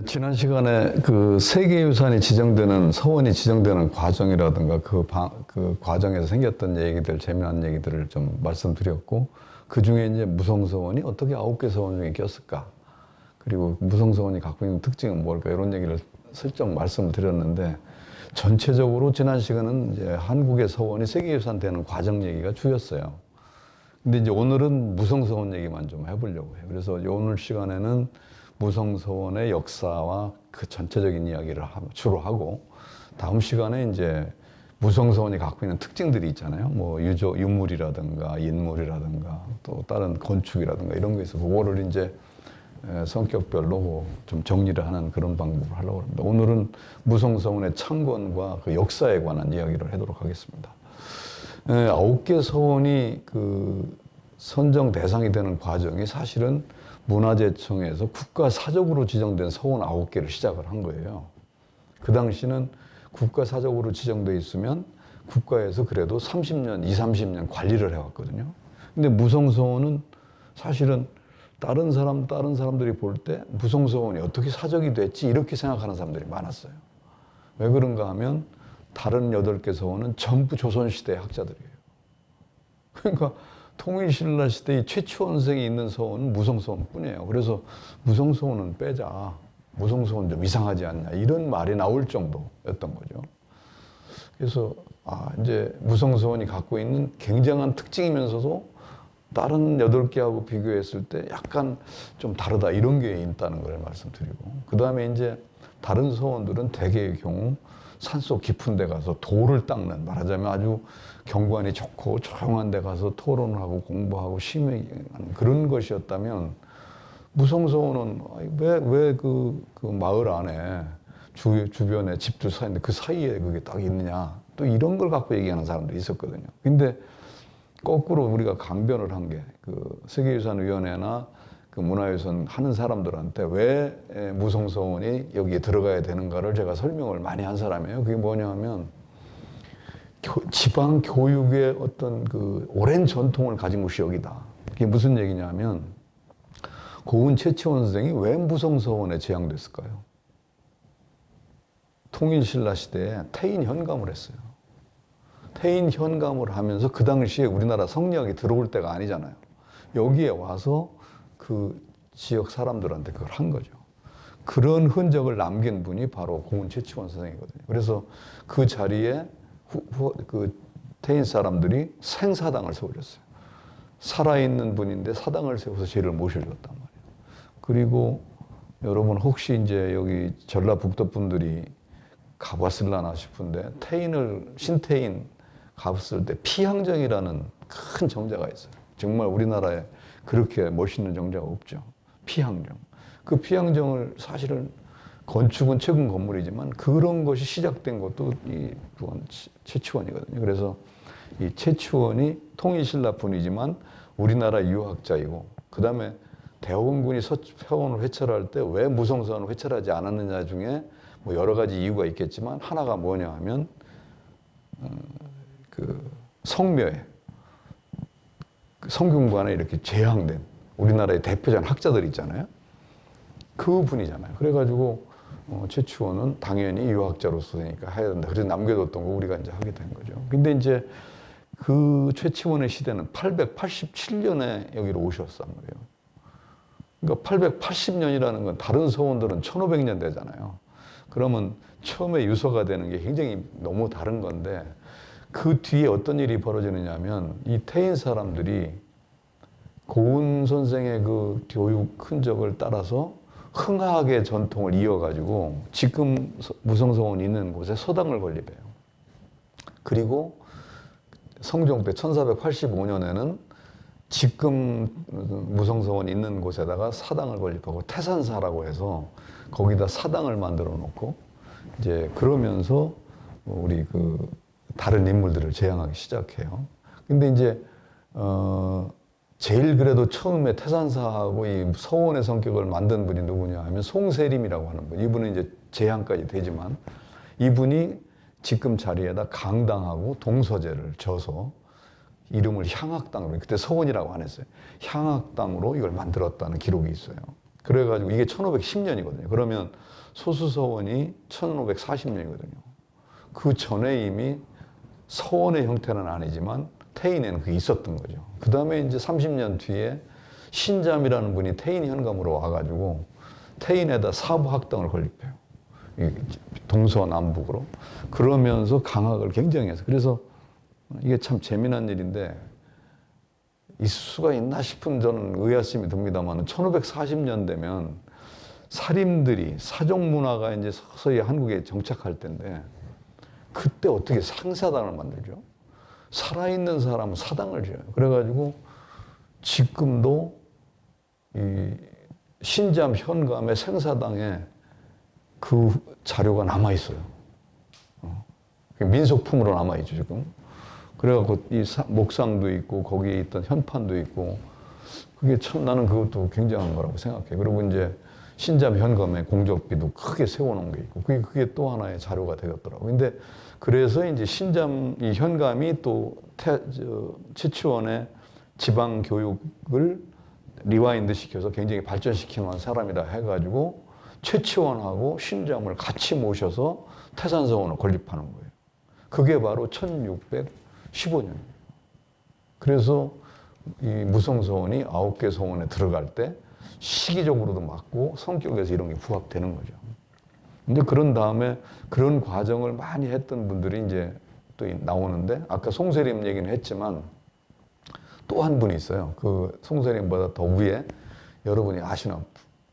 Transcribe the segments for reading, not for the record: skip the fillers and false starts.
지난 시간에 그 세계유산이 지정되는 서원이 지정되는 과정이라든가 그 과정에서 생겼던 얘기들, 재미난 얘기들을 좀 말씀드렸고, 그 중에 이제 무성서원이 어떻게 9개 서원 중에 꼈을까? 그리고 무성서원이 갖고 있는 특징은 뭘까? 이런 얘기를 슬쩍 말씀을 드렸는데, 전체적으로 지난 시간은 이제 한국의 서원이 세계유산 되는 과정 얘기가 주였어요. 근데 이제 오늘은 무성서원 얘기만 좀 해보려고 해요. 그래서 오늘 시간에는 무성서원의 역사와 그 전체적인 이야기를 주로 하고, 다음 시간에 이제 무성서원이 갖고 있는 특징들이 있잖아요. 뭐 유물이라든가 인물이라든가 또 다른 건축이라든가 이런 거 있어서 그거를 이제 성격별로 좀 정리를 하는 그런 방법을 하려고 합니다. 오늘은 무성서원의 창건과 그 역사에 관한 이야기를 하도록 하겠습니다. 9개 서원이 그 선정 대상이 되는 과정이 사실은 문화재청에서 국가사적으로 지정된 서원 9개를 시작을 한 거예요. 그 당시는 국가사적으로 지정돼 있으면 국가에서 그래도 30년, 30년 관리를 해왔거든요. 근데 무성서원은 사실은 다른 사람들이 볼 때 무성서원이 어떻게 사적이 됐지? 이렇게 생각하는 사람들이 많았어요. 왜 그런가 하면 다른 8개 서원은 전부 조선시대 학자들이에요. 그러니까 통일신라 시대의 최초원생이 있는 서원은 무성서원 뿐이에요. 그래서 무성서원은 빼자. 무성서원 좀 이상하지 않냐. 이런 말이 나올 정도였던 거죠. 그래서 이제 무성서원이 갖고 있는 굉장한 특징이면서도 다른 8개하고 비교했을 때 약간 좀 다르다. 이런 게 있다는 걸 말씀드리고. 그 다음에 이제 다른 서원들은 대개의 경우 산속 깊은 데 가서 돌을 닦는, 말하자면 아주 경관이 좋고 조용한 데 가서 토론을 하고 공부하고 심의하는 그런 것이었다면, 무성서원은 왜 그 마을 안에 주변에 집들 사이인데 그 사이에 그게 딱 있느냐, 또 이런 걸 갖고 얘기하는 사람들이 있었거든요. 근데 거꾸로 우리가 강변을 한 게 그 세계유산위원회나 그 문화유산 하는 사람들한테 왜 무성서원이 여기에 들어가야 되는가를 제가 설명을 많이 한 사람이에요. 그게 뭐냐 하면 지방 교육의 어떤 그 오랜 전통을 가진 곳이 여기다. 그게 무슨 얘기냐면, 고은 최치원 선생이 왜 무성서원에 제향됐을까요? 통일신라 시대에 태인 현감을 했어요. 태인 현감을 하면서 그 당시에 우리나라 성리학이 들어올 때가 아니잖아요. 여기에 와서 그 지역 사람들한테 그걸 한 거죠. 그런 흔적을 남긴 분이 바로 고은 최치원 선생이거든요. 그래서 그 자리에 그 태인 사람들이 생사당을 세워줬어요. 살아있는 분인데 사당을 세워서 죄를 모셔줬단 말이에요. 그리고 여러분 혹시 이제 여기 전라북도 분들이 가봤을라나 싶은데, 신태인 가봤을 때 피향정이라는 큰 정자가 있어요. 정말 우리나라에 그렇게 멋있는 정자가 없죠. 피향정. 그 피향정을 사실은 건축은 최근 건물이지만 그런 것이 시작된 것도 이 최치원이거든요. 그래서 이 최치원이 통일신라 분이지만 우리나라 유학자이고, 그 다음에 대원군이 서원을 회철할 때 왜 무성서원을 회철하지 않았느냐 중에 뭐 여러 가지 이유가 있겠지만, 하나가 뭐냐 하면 그 성묘에 성균관에 이렇게 제향된 우리나라의 대표적인 학자들 있잖아요. 그 분이잖아요. 그래가지고 최치원은 당연히 유학자로서 되니까 해야 된다. 그래서 남겨뒀던 거 우리가 이제 하게 된 거죠. 근데 이제 그 최치원의 시대는 887년에 여기로 오셨단 말이에요. 그러니까 880년이라는 건 다른 서원들은 1500년 되잖아요. 그러면 처음에 유서가 되는 게 굉장히 너무 다른 건데, 그 뒤에 어떤 일이 벌어지느냐 하면, 이 태인 사람들이 고은 선생의 그 교육 흔적을 따라서 흥하의 전통을 이어가지고 지금 무성서원이 있는 곳에 서당을 건립해요. 그리고 성종 때 1485년에는 지금 무성서원이 있는 곳에다가 사당을 건립하고 태산사라고 해서 거기다 사당을 만들어 놓고, 이제 그러면서 우리 그 다른 인물들을 제향하기 시작해요. 근데 이제 제일 그래도 처음에 태산사하고 이 서원의 성격을 만든 분이 누구냐 하면 송세림이라고 하는 분. 이분은 이제 제향까지 되지만, 이분이 지금 자리에다 강당하고 동서재를 져서 이름을 향학당으로, 그때 서원이라고 안 했어요. 향학당으로 이걸 만들었다는 기록이 있어요. 그래가지고 이게 1510년이거든요. 그러면 소수서원이 1540년이거든요. 그 전에 이미 서원의 형태는 아니지만 태인에는 그게 있었던 거죠. 그 다음에 이제 30년 뒤에 신잠이라는 분이 태인 현감으로 와가지고 태인에다 사부학당을 건립해요. 동서남북으로. 그러면서 강학을 굉장히 해서. 그래서 이게 참 재미난 일인데 있을 수가 있나 싶은 저는 의아심이 듭니다만 1540년 되면 사림들이 사종문화가 이제 서서히 한국에 정착할 때인데 그때 어떻게 상사당을 만들죠? 살아있는 사람은 사당을 지어요. 그래가지고 지금도 이 신잠 현감의 생사당에 그 자료가 남아있어요. 민속품으로 남아있죠, 지금. 그래갖고 이 목상도 있고 거기에 있던 현판도 있고 그게 참 나는 그것도 굉장한 거라고 생각해. 그리고 이제 신잠 현감의 공적비도 크게 세워놓은 게 있고 그게 또 하나의 자료가 되었더라고요. 근데 그래서 이제 신잠 이 현감이 또 최치원의 지방 교육을 리와인드 시켜서 굉장히 발전시키는 사람이라 해가지고 최치원하고 신잠을 같이 모셔서 태산서원을 건립하는 거예요. 그게 바로 1615년. 그래서 이 무성서원이 9개 서원에 들어갈 때 시기적으로도 맞고 성격에서 이런 게 부합되는 거죠. 근데 그런 다음에 그런 과정을 많이 했던 분들이 이제 또 나오는데 아까 송세림 얘기는 했지만 또 한 분이 있어요. 그 송세림보다 더 위에 여러분이 아시나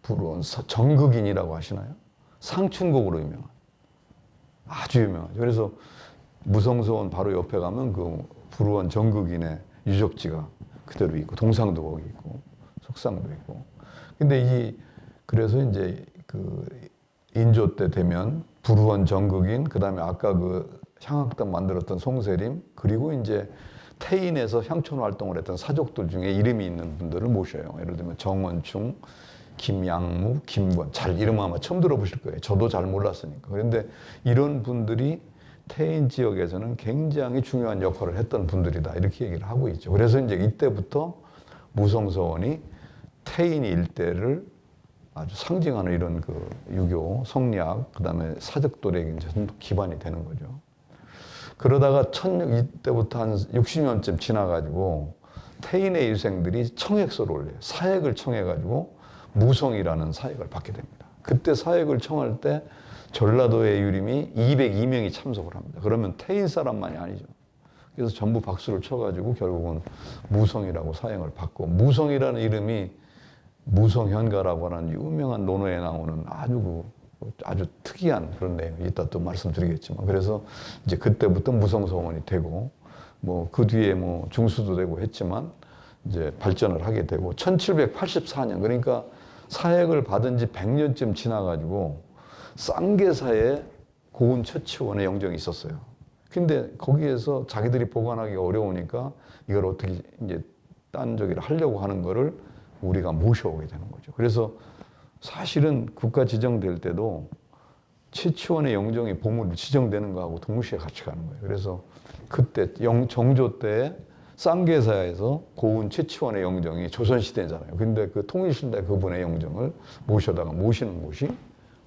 부르원 정극인이라고 하시나요? 상춘곡으로 유명한 아주 유명하죠. 그래서 무성서원 바로 옆에 가면 그 부르원 정극인의 유적지가 그대로 있고 동상도 거기 있고 석상도 있고. 근데 그래서 이제 그 인조 때 되면 부르원 정극인 그다음에 아까 그 향학당 만들었던 송세림 그리고 이제 태인에서 향촌 활동을 했던 사족들 중에 이름이 있는 분들을 모셔요. 예를 들면 정원충, 김양무, 김권. 잘 이름 아마 처음 들어보실 거예요. 저도 잘 몰랐으니까. 그런데 이런 분들이 태인 지역에서는 굉장히 중요한 역할을 했던 분들이다. 이렇게 얘기를 하고 있죠. 그래서 이제 이때부터 무성서원이 태인 일대를 아주 상징하는 이런 그 유교, 성리학, 그 다음에 사적도력이 이제 기반이 되는 거죠. 그러다가 이때부터 한 60년쯤 지나가지고 태인의 일생들이 청액서를 올려요. 사액을 청해가지고 무성이라는 사액을 받게 됩니다. 그때 사액을 청할 때 전라도의 유림이 202명이 참석을 합니다. 그러면 태인 사람만이 아니죠. 그래서 전부 박수를 쳐가지고 결국은 무성이라고 사행을 받고 무성이라는 이름이 무성현가라고 하는 유명한 논어에 나오는 아주 특이한 그런 내용이 이따 또 말씀드리겠지만 그래서 이제 그때부터 무성서원이 되고 뭐 그 뒤에 뭐 중수도 되고 했지만 이제 발전을 하게 되고 1784년 그러니까 사액을 받은 지 100년쯤 지나가지고 쌍계사에 고운 처치원의 영정이 있었어요. 근데 거기에서 자기들이 보관하기가 어려우니까 이걸 어떻게 이제 딴 저기를 하려고 하는 거를 우리가 모셔오게 되는 거죠. 그래서 사실은 국가 지정될 때도 최치원의 영정이 보물로 지정되는 거하고 동시에 같이 가는 거예요. 그래서 그때 정조 때 쌍계사에서 고운 최치원의 영정이 조선시대잖아요. 근데 그 통일신대 그분의 영정을 모셔다가 모시는 곳이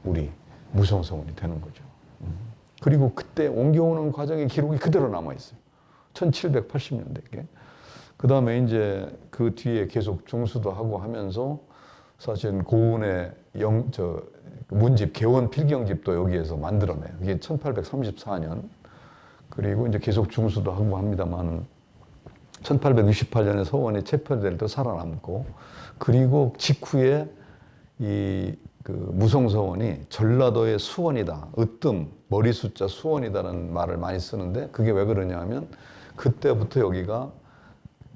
우리 무성서원이 되는 거죠. 그리고 그때 옮겨오는 과정의 기록이 그대로 남아있어요. 1780년대께. 그 다음에 이제 그 뒤에 계속 중수도 하고 하면서 사실 고운의 문집, 개원 필경집도 여기에서 만들어내요. 이게 1834년. 그리고 이제 계속 중수도 하고 합니다만 1868년에 서원이 체포될 때 살아남고 그리고 직후에 그 무성서원이 전라도의 수원이다. 으뜸, 머리 숫자 수원이다라는 말을 많이 쓰는데 그게 왜 그러냐 하면 그때부터 여기가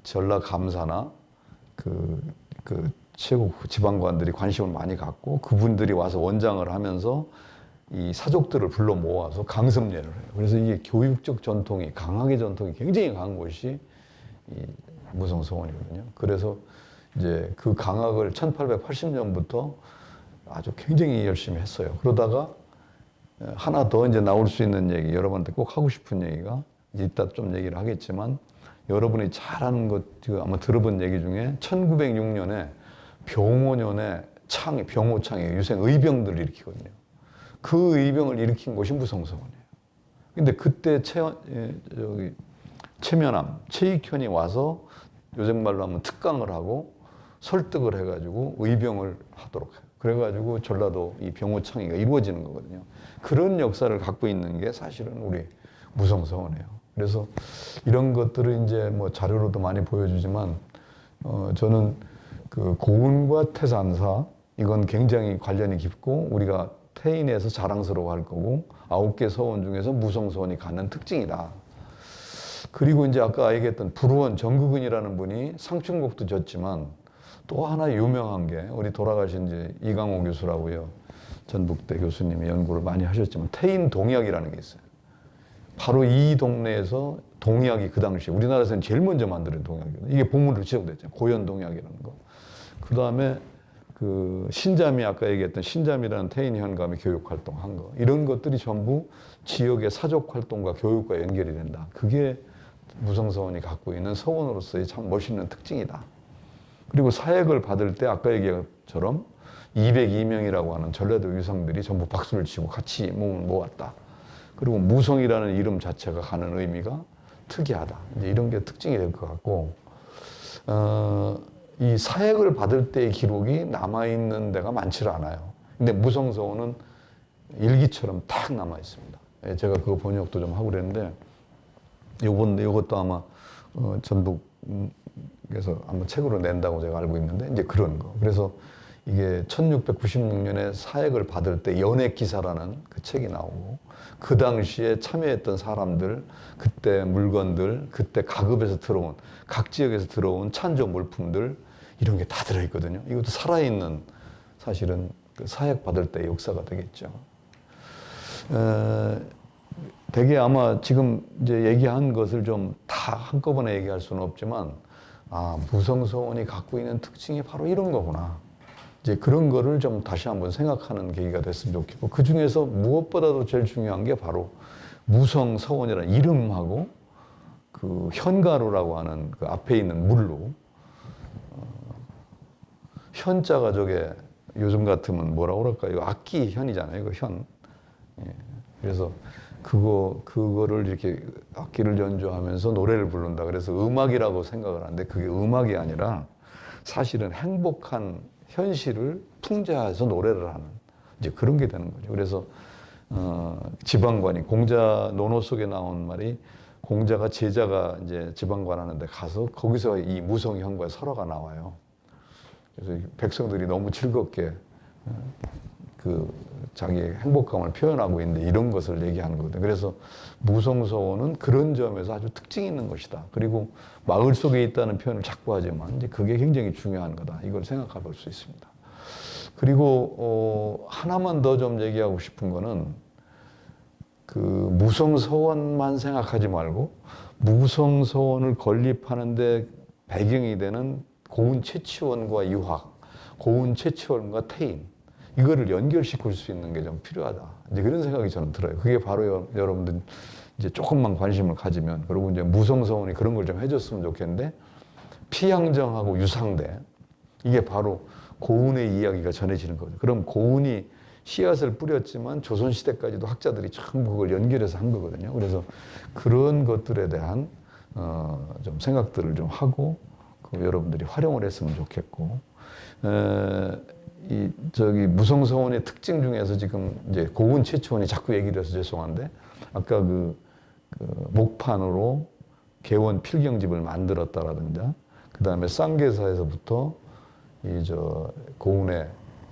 전라감사나 그 최고 지방관들이 관심을 많이 갖고 그분들이 와서 원장을 하면서 이 사족들을 불러 모아서 강습례를 해요. 그래서 이게 교육적 전통이 강학의 전통이 굉장히 강한 곳이 이 무성서원이거든요. 그래서 이제 그 강학을 1880년부터 아주 굉장히 열심히 했어요. 그러다가 하나 더 이제 나올 수 있는 얘기, 여러분한테 꼭 하고 싶은 얘기가 이따 좀 얘기를 하겠지만 여러분이 잘 아는 것, 아마 들어본 얘기 중에 1906년에 병원년에 창이, 병호창이 유생 의병들을 일으키거든요. 그 의병을 일으킨 곳이 무성서원이에요. 근데 그때 최면함, 최익현이 와서 요즘 말로 하면 특강을 하고 설득을 해가지고 의병을 하도록 해요. 그래가지고 전라도 이 병호창이가 이루어지는 거거든요. 그런 역사를 갖고 있는 게 사실은 우리 무성서원이에요. 그래서 이런 것들을 이제 뭐 자료로도 많이 보여주지만, 저는 그 고운과 태산사, 이건 굉장히 관련이 깊고 우리가 태인에서 자랑스러워할 거고 9개 서원 중에서 무성서원이 갖는 특징이다. 그리고 이제 아까 얘기했던 불후원 정국은이라는 분이 상춘곡도 졌지만 또 하나 유명한 게 우리 돌아가신 이제 이강호 교수라고요. 전북대 교수님이 연구를 많이 하셨지만 태인 동약이라는 게 있어요. 바로 이 동네에서 동약이 그 당시에 우리나라에서는 제일 먼저 만드는 동약이거든요. 이게 보물로 지정됐죠. 고연 동약이라는 거. 그 다음에 그 신자미, 아까 얘기했던 신자미라는 태인 현감이 교육 활동한 거. 이런 것들이 전부 지역의 사족 활동과 교육과 연결이 된다. 그게 무성서원이 갖고 있는 서원으로서의 참 멋있는 특징이다. 그리고 사역을 받을 때 아까 얘기한 것처럼 202명이라고 하는 전라도 유상들이 전부 박수를 치고 같이 몸을 모았다. 그리고 무성이라는 이름 자체가 가는 의미가 특이하다. 이제 이런 게 특징이 될 것 같고, 이 사역을 받을 때의 기록이 남아있는 데가 많지 않아요. 근데 무성서원은 일기처럼 딱 남아있습니다. 제가 그거 번역도 좀 하고 그랬는데, 요것도 아마, 전북에서 아마 책으로 낸다고 제가 알고 있는데, 이제 그런 거. 그래서 이게 1696년에 사역을 받을 때 연액기사라는 그 책이 나오고, 그 당시에 참여했던 사람들, 그때 물건들, 그때 가급에서 들어온, 각 지역에서 들어온 찬조 물품들, 이런 게 다 들어있거든요. 이것도 살아있는 사실은 그 사역 받을 때의 역사가 되겠죠. 되게 아마 지금 이제 얘기한 것을 좀 다 한꺼번에 얘기할 수는 없지만, 무성서원이 갖고 있는 특징이 바로 이런 거구나. 이제 그런 거를 좀 다시 한번 생각하는 계기가 됐으면 좋겠고, 그 중에서 무엇보다도 제일 중요한 게 바로 무성서원이라는 이름하고 그 현가루라고 하는 그 앞에 있는 물로, 현자가 저게 요즘 같으면 뭐라고 그럴까요? 악기 현이잖아요. 이거 현. 예. 그래서 그거를 이렇게 악기를 연주하면서 노래를 부른다. 그래서 음악이라고 생각을 하는데 그게 음악이 아니라 사실은 행복한 현실을 풍자해서 노래를 하는 이제 그런 게 되는 거죠. 그래서 지방관이 공자 논어 속에 나온 말이 공자가 제자가 이제 지방관 하는데 가서 거기서 이 무성현과 설화가 나와요. 그래서 백성들이 너무 즐겁게 그 자기의 행복감을 표현하고 있는데 이런 것을 얘기하는 거거든요. 그래서 무성서원은 그런 점에서 아주 특징이 있는 것이다. 그리고 마을 속에 있다는 표현을 자꾸 하지만 이제 그게 굉장히 중요한 거다. 이걸 생각해 볼 수 있습니다. 그리고 하나만 더 좀 얘기하고 싶은 거는 그 무성서원만 생각하지 말고 무성서원을 건립하는데 배경이 되는 고운 채치원과 유학, 고운 채치원과 태인, 이거를 연결시킬 수 있는 게 좀 필요하다. 이제 그런 생각이 저는 들어요. 그게 바로 여러분들 이제 조금만 관심을 가지면, 그리고 이제 무성서원이 그런 걸 좀 해줬으면 좋겠는데, 피양정하고 유상대, 이게 바로 고운의 이야기가 전해지는 거죠. 그럼 고운이 씨앗을 뿌렸지만 조선시대까지도 학자들이 전부 그걸 연결해서 한 거거든요. 그래서 그런 것들에 대한 좀 생각들을 좀 하고, 여러분들이 활용을 했으면 좋겠고, 무성서원의 특징 중에서 지금 이제 고운 채치원이 자꾸 얘기를 해서 죄송한데, 아까 그 목판으로 개원 필경집을 만들었다라든가, 그 다음에 쌍계사에서부터 고운의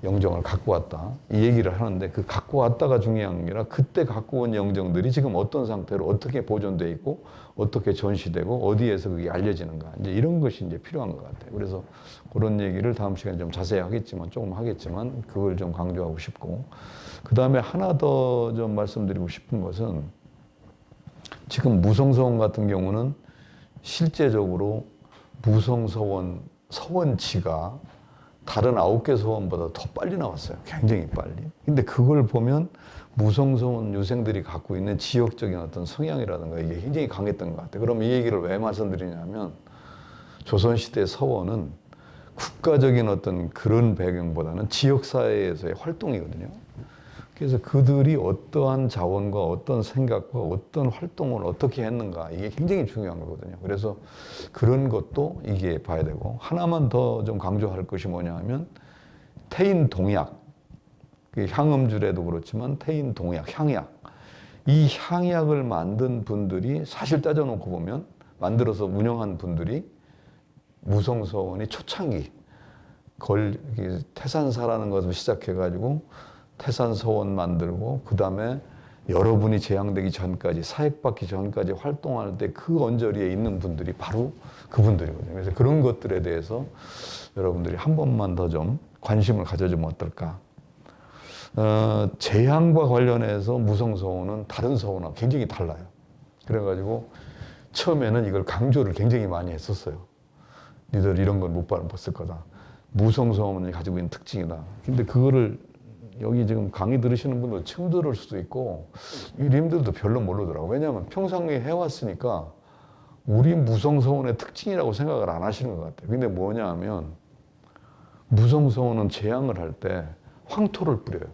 영정을 갖고 왔다, 이 얘기를 하는데, 그 갖고 왔다가 중요한 게 아니라 그때 갖고 온 영정들이 지금 어떤 상태로 어떻게 보존되어 있고 어떻게 전시되고 어디에서 그게 알려지는가, 이제 이런 것이 이제 필요한 것 같아요. 그래서 그런 얘기를 다음 시간에 좀 자세히 하겠지만, 조금 하겠지만 그걸 좀 강조하고 싶고, 그 다음에 하나 더 좀 말씀드리고 싶은 것은, 지금 무성서원 같은 경우는 실제적으로 무성서원 서원치가 다른 9개 서원보다 더 빨리 나왔어요. 굉장히 빨리. 근데 그걸 보면 무성서원 유생들이 갖고 있는 지역적인 어떤 성향이라든가 이게 굉장히 강했던 것 같아요. 그럼 이 얘기를 왜 말씀드리냐면, 조선시대 서원은 국가적인 어떤 그런 배경보다는 지역사회에서의 활동이거든요. 그래서 그들이 어떠한 자원과 어떤 생각과 어떤 활동을 어떻게 했는가, 이게 굉장히 중요한 거거든요. 그래서 그런 것도 이게 봐야 되고, 하나만 더 좀 강조할 것이 뭐냐 하면 태인 동약, 향음주래도 그렇지만 태인 동약, 향약, 이 향약을 만든 분들이 사실 따져놓고 보면, 만들어서 운영한 분들이 무성서원이 초창기 태산사라는 것을 시작해가지고 태산서원 만들고, 그 다음에 여러분이 재앙되기 전까지, 사획받기 전까지 활동할 때 그 언저리에 있는 분들이 바로 그분들이거든요. 그래서 그런 것들에 대해서 여러분들이 한 번만 더 좀 관심을 가져주면 어떨까. 재앙과 관련해서 무성서원은 다른 서원과 굉장히 달라요. 그래가지고 처음에는 이걸 강조를 굉장히 많이 했었어요. 니들 이런 건 못 봤을 거다. 무성서원이 가지고 있는 특징이다. 근데 그거를 여기 지금 강의 들으시는 분들 처음 들을 수도 있고, 님들도 별로 모르더라고요. 왜냐하면 평상시에 해왔으니까 우리 무성서원의 특징이라고 생각을 안 하시는 것 같아요. 근데 뭐냐 하면, 무성서원은 재앙을 할 때 황토를 뿌려요.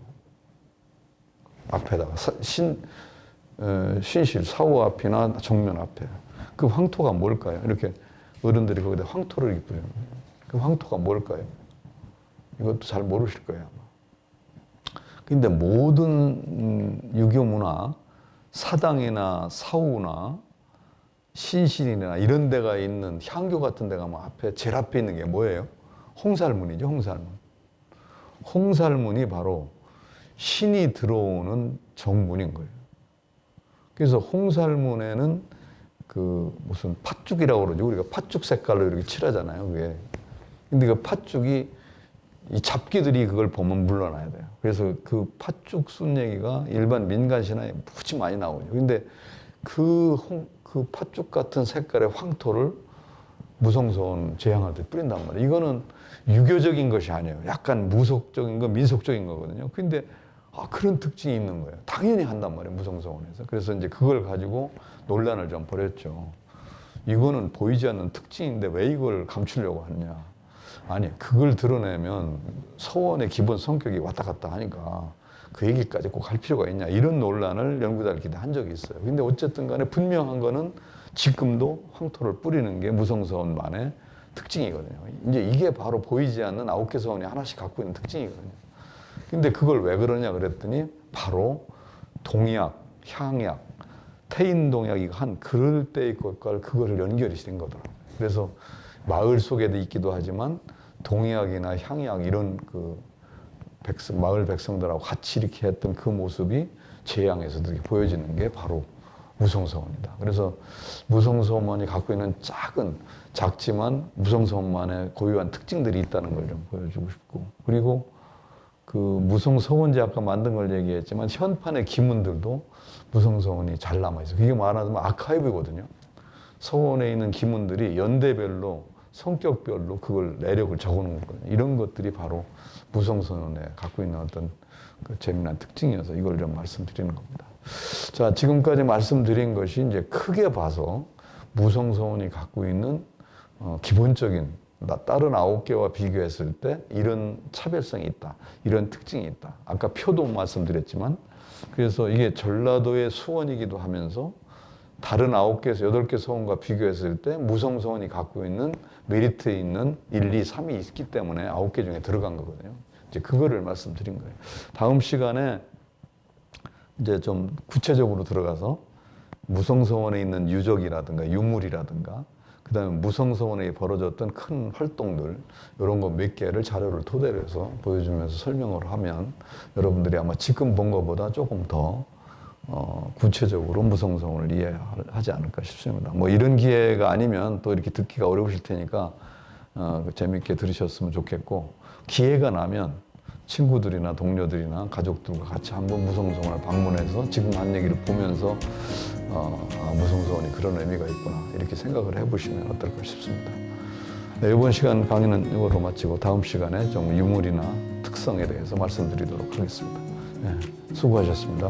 앞에다가 신실, 사후 앞이나 정면 앞에. 그 황토가 뭘까요? 이렇게 어른들이 거기다 황토를 뿌려요. 그 황토가 뭘까요? 이것도 잘 모르실 거예요, 아마. 근데 모든 유교 문화, 사당이나 사후나 신실이나 이런 데가 있는 향교 같은 데가 뭐 앞에, 제일 앞에 있는 게 뭐예요? 홍살문이죠, 홍살문. 홍살문이 바로 신이 들어오는 정문인 거예요. 그래서 홍살문에는 그 무슨 팥죽이라고 그러죠. 우리가 팥죽 색깔로 이렇게 칠하잖아요, 그게. 근데 그 팥죽이, 이 잡기들이 그걸 보면 물러나야 돼요. 그래서 그 팥죽 순 얘기가 일반 민간 신화에 무지 많이 나오죠. 근데 그 팥죽 같은 색깔의 황토를 무성서원 재앙할 때 뿌린단 말이에요. 이거는 유교적인 것이 아니에요. 약간 무속적인 거, 민속적인 거거든요. 근데 그런 특징이 있는 거예요. 당연히 한단 말이에요, 무성서원에서. 그래서 이제 그걸 가지고 논란을 좀 벌였죠. 이거는 보이지 않는 특징인데 왜 이걸 감추려고 하느냐. 아니, 그걸 드러내면 서원의 기본 성격이 왔다 갔다 하니까 그 얘기까지 꼭 할 필요가 있냐, 이런 논란을 연구자들끼리 한 적이 있어요. 근데 어쨌든 간에 분명한 거는 지금도 황토를 뿌리는 게 무성서원만의 특징이거든요. 이제 이게 바로 보이지 않는 9개 서원이 하나씩 갖고 있는 특징이거든요. 근데 그걸 왜 그러냐 그랬더니 바로 동약, 향약, 태인동약이 한 그럴 때의 것과 그거를 연결이 된 거더라고요. 그래서 마을 속에도 있기도 하지만 동약이나 향약 이런 그 마을 백성들하고 같이 이렇게 했던 그 모습이 재앙에서도 이렇게 보여지는 게 바로 무성서원이다. 그래서 무성서원이 갖고 있는 작지만 무성서원만의 고유한 특징들이 있다는 걸 좀 보여주고 싶고, 그리고 그 무성서원지 아까 만든 걸 얘기했지만 현판의 기문들도 무성서원이 잘 남아있어요. 그게 말하자면 아카이브거든요. 서원에 있는 기문들이 연대별로, 성격별로 그걸 내력을 적어놓은 거거든요. 이런 것들이 바로 무성서원에 갖고 있는 어떤 그 재미난 특징이어서 이걸 좀 말씀드리는 겁니다. 자, 지금까지 말씀드린 것이 이제 크게 봐서 무성서원이 갖고 있는 기본적인, 다른 9개와 비교했을 때 이런 차별성이 있다, 이런 특징이 있다. 아까 표도 말씀드렸지만, 그래서 이게 전라도의 수원이기도 하면서 다른 9개에서 8개 서원과 비교했을 때 무성서원이 갖고 있는 메리트 있는 1, 2, 3이 있기 때문에 9개 중에 들어간 거거든요. 이제 그거를 말씀드린 거예요. 다음 시간에 이제 좀 구체적으로 들어가서 무성서원에 있는 유적이라든가 유물이라든가, 그 다음에 무성서원에 벌어졌던 큰 활동들, 이런 거 몇 개를 자료를 토대로 해서 보여주면서 설명을 하면 여러분들이 아마 지금 본 것보다 조금 더 구체적으로 무성서원을 이해하지 않을까 싶습니다. 뭐 이런 기회가 아니면 또 이렇게 듣기가 어려우실 테니까 재밌게 들으셨으면 좋겠고, 기회가 나면 친구들이나 동료들이나 가족들과 같이 한번 무성서원을 방문해서 지금 한 얘기를 보면서 무성서원이 그런 의미가 있구나, 이렇게 생각을 해보시면 어떨까 싶습니다. 네, 이번 시간 강의는 이거로 마치고 다음 시간에 좀 유물이나 특성에 대해서 말씀드리도록 하겠습니다. 네, 수고하셨습니다.